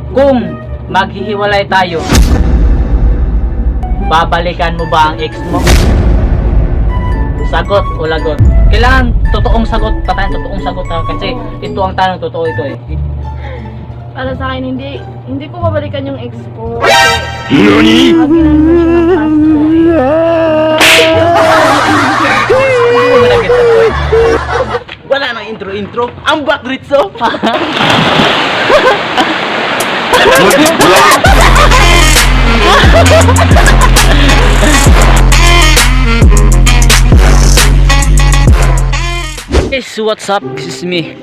Kung maghihiwalay tayo, babalikan mo ba ang ex mo? Sagot o lagot? Kailangan totoong sagot, patayin totoong sagot ha, kasi ito ang tanong, totoo ito eh. Para sa akin, hindi ko babalikan yung ex ko. NANI?! Wala nang intro. Ang Bakritso. Guys, what's up? This is me,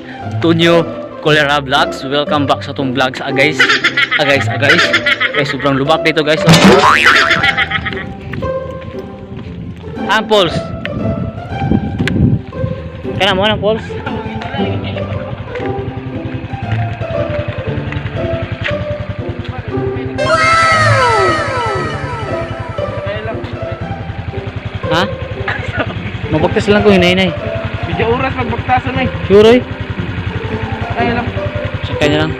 Tonyo Colera Vlogs. Welcome back sa itong vlogs, guys. Guys, sobrang lubak dito, guys. Pulse. Kaya mo ng pulse? Ha? Mabagtas lang ko, hinay-hinay. Medyo oras magbaktasan na eh. Sure eh. Kaya lang. Sakay na lang.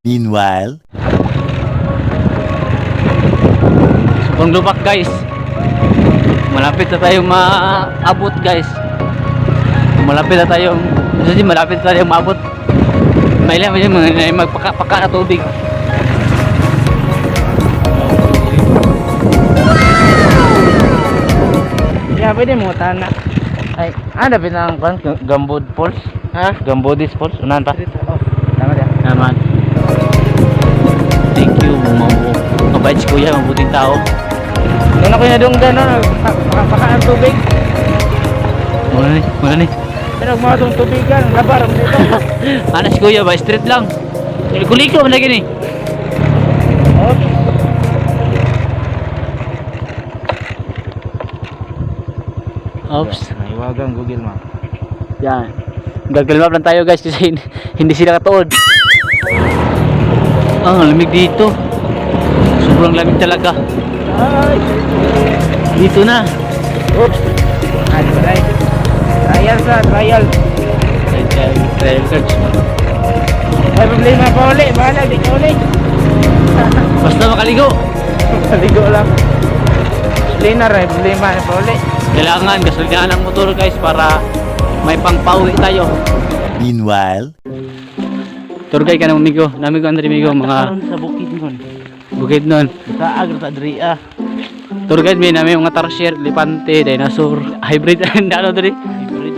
Meanwhile, Sobrang lubak, guys. Malapit na tayong maabot, guys. Malapit na tayong maabot. May magpaka na tubig. Yeah, pwede mo tana. Ay, ada pinang kan Gambod Falls. Ha? Gambodis Falls. Unahan pa. Oh, tama dia. Naman. Thank you, mabait si kuya, mabuting tao. Ano ko na dong gano'n, paka ang tubig. Muna ni. Ano mga itong tubigan, labar mo dito. Ano si kuya ba? Street lang. Kuliko mo lagi ni. Oops. Naiwagang Google Map. Yan. Google Map lang tayo, guys, kasi hindi sila katuod. Ang lamig dito. Sobrang lamig talaga. Ay! Dito na. Oops! Ano ba tayo? Trial sa trial. Trial cards. May problema pa uli. Bahala, di ka uli. Basta makaligo. Maligo lang. Linar, may problema na pa uli. Kailangan gasolinahan ng motor, guys, para may pangpauwi tayo. meanwhile, Tour guide ka ng amigo. Namigo ang amigo, mga Sa bukid nun. bukid nun. Sa agro sa Adria. Tour guide may namin mga tarsier, lipante, dinosaur, hybrid, ano dali? Hybrid.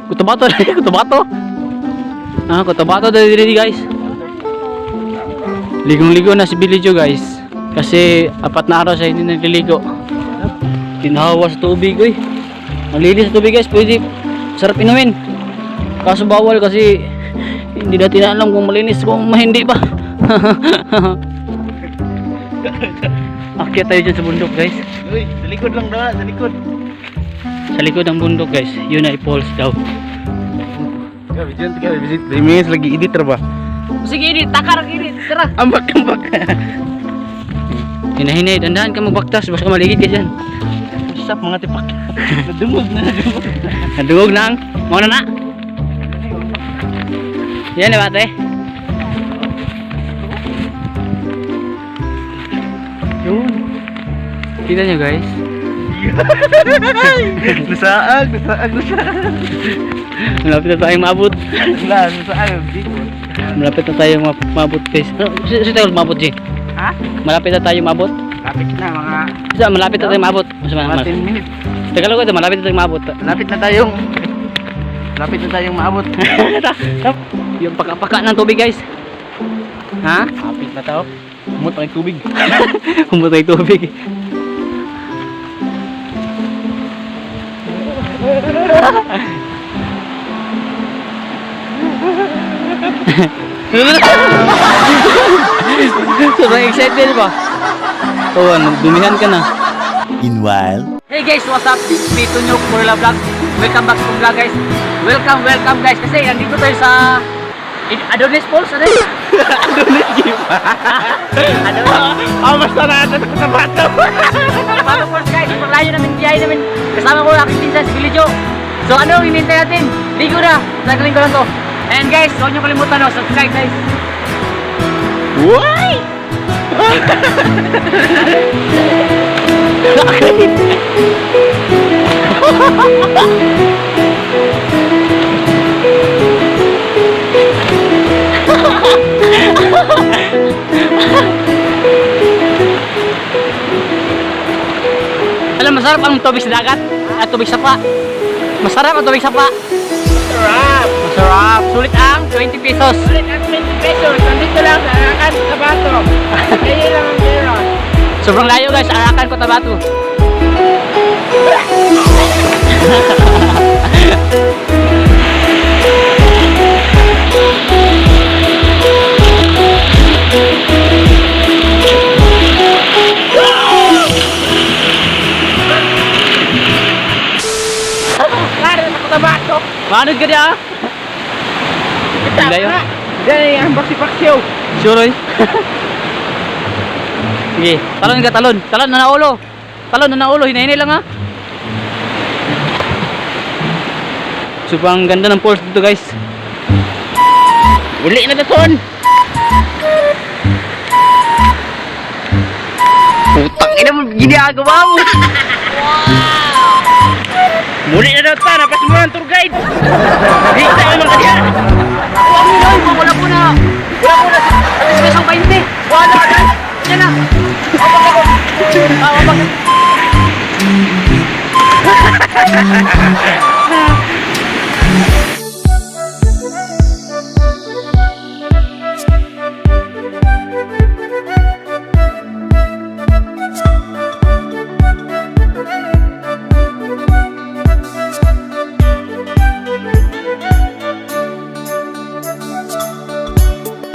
Kutubato dali, kutubato. Kutubato dali guys. Ligong-ligo na si Bilijo, guys. Kasi 4 na araw siya hindi naliligo. Tinahawa sa tubig, oy. Ang linis sa tubig, guys. Pwede sarap inumin. Kaso bawal kasi hindi natin alam kung malinis kung hindi pa. Akyat tayo dyan sa bundok, guys. Uy, sa likod lang daw, sa likod. Sa likod ng bundok, guys. Yun ay falls daw. Gabi dyan, tika, visit. 3 minutes lagi editor ba? Sige, edit. Takar, edit. Tara. Ambak. Hinahinay. Dandahan ka magbaktas. Basta maligid ka dyan. Usap mga tipak. Nadungog na. Nadungog na ang. Mauna na. Yan na, bate. Yun. Kita nyo, guys. Nasaag. Malapit na tayong maabot. Nasaag. Malapit na tayong maabot, guys. Kasi tayo maabot, G. Ha? Malapit na tayong maabot. Lapit na mga Isa, malapit na tayong maabot. mga 10 minutes. Tagalog ito, malapit na tayong maabot. Lapit na tayong maabot. Yung paka ng tubig, guys. Ha? Lapit na tao. Umot ang tubig. Humutay tubig. Sobrang excited ba? Oo, nagdumihan ka na. meanwhile, Hey guys, what's up? This is Tito Nyok Morila Vlog. Welcome back to vlog, guys. Welcome guys. Kasi nandito tayo sa Adonis Falls, ano yun? Adonis. Basta na ito sa bato. Bato Falls, guys. Malayo namin, biyahe namin. Kasama ko aking pinsan si Bilijo. So ano ang hinintay natin? Ligo na. Nagling ko lang to. And guys, huwag niyo kalimutan subscribe guys. Why? Alam, masarap ang tubig sa dagat at tubig sa pa. Masarap ang tubig sa pa. Sarap! Masarap. Sulit ang 20 pesos. Ulit ang 20 pesos. Nandito lang sa Arakan, Tabato. Kaya lang ang meron. Sobrang layo guys, Arakan, Cotabato. Laro sa Tabato. Manod ka niya? Layo. Diyan ang baksi-baksyo. Sure eh. Sige, talon ka, talon. Talon na naulo. Talon na naulo, hinahinay lang ha. Sobrang ganda ng falls dito guys. Uli na daton. Putang ina mo, ginagawa mo. Muli na daton. Napas mo ang tour guide. Dito naman ka diyan. Huwag mo na, wala po na. Wala po na. Isang 20. Wala na. Yan na. Wabak ako. Wabak.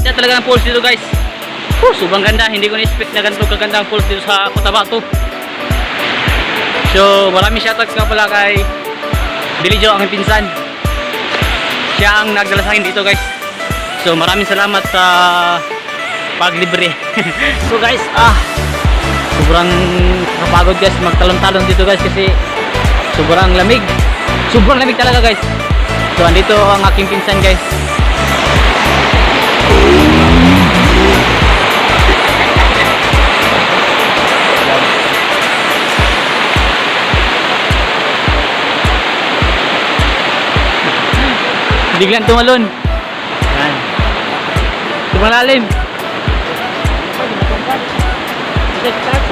Ganda talaga ng falls dito guys. Sobrang ganda, hindi ko na-expect na ganito kaganda ang falls dito sa Cotabato. So maraming shoutouts nga pala kay Billy Joe, aking pinsan. Siya ang nagdala sa akin dito guys. So maraming salamat sa paglibre. So guys, sobrang kapagod guys magtalon-talon dito guys kasi sobrang lamig. Sobrang lamig talaga guys. So andito ang aking pinsan guys. Biglang tumalon. Yan. Sumalalim.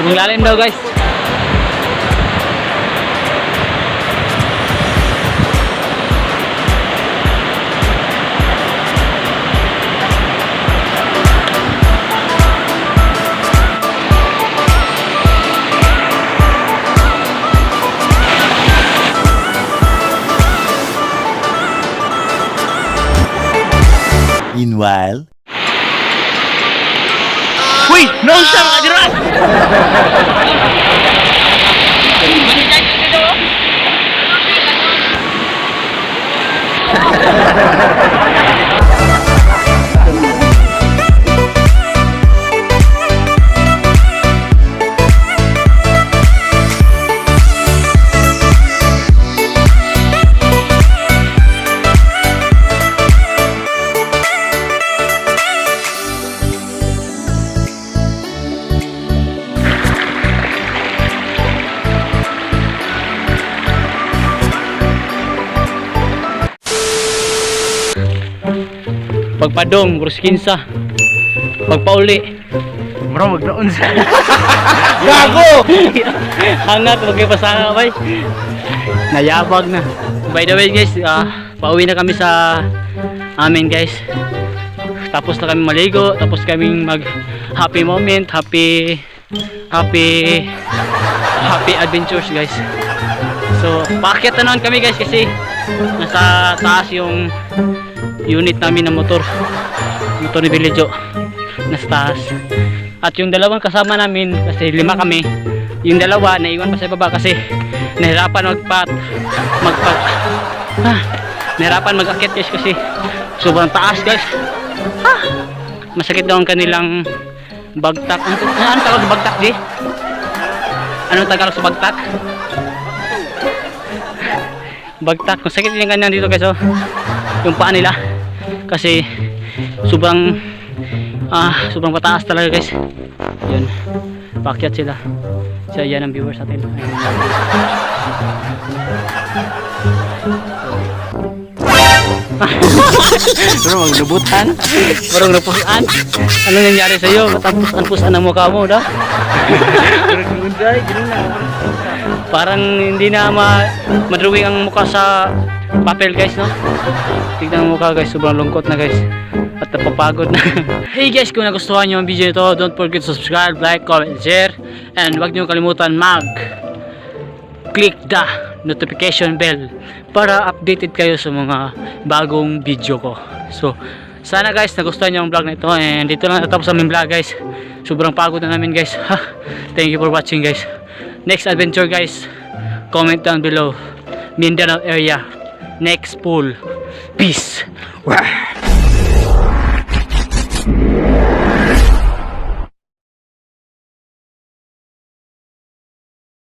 Sumalalim daw guys. Meanwhile, Uy! Noon siya mga diras! Pagpadong, Ruskinsa. Pagpauli. Bro, magnoon siya. Gago! Hangat, huwag kayo pasanga bay. Nayabag na. By the way guys, pauwi na kami sa amin guys. Tapos na kami maligo, tapos kaming mag happy moment, happy adventures guys. So, paakyat na naman kami guys kasi nasa taas yung unit namin ng motor ni Billy Joe, nasa taas. At yung dalawang kasama namin, kasi 5 kami, yung dalawa naiwan pa sa baba kasi nahirapan nahirapan mag-akyat guys kasi sobrang taas guys. Masakit daw ang kanilang bagtak. Ano tawag sa bagtak, G? Anong Tagalog sa bagtak? Bagtak. Masakit yung ganyan dito guys, oh. Yung paa nila. kasi sobrang sobrang pataas talaga guys. Yun, paakyat sila. So yan ang viewers natin. Bro, maglubutan. Bro, napusan. Ano nangyari sa'yo? Tapos anpusan ang mukha mo, da? Parang hindi na madrawing ang mukha sa papel guys, no? Tignan ang mukha guys, sobrang lungkot na guys. At napapagod na. Hey guys, kung nagustuhan nyo ang video nito, don't forget to subscribe, like, comment, share. And huwag nyo kalimutan click the notification bell para updated kayo sa mga bagong video ko. So, sana guys, nagustuhan nyo ang vlog na ito. And dito lang natapos aming vlog guys. Sobrang pagod na namin guys. Thank you for watching guys. Next adventure guys, comment down below. Mindanao area, next pool. Peace.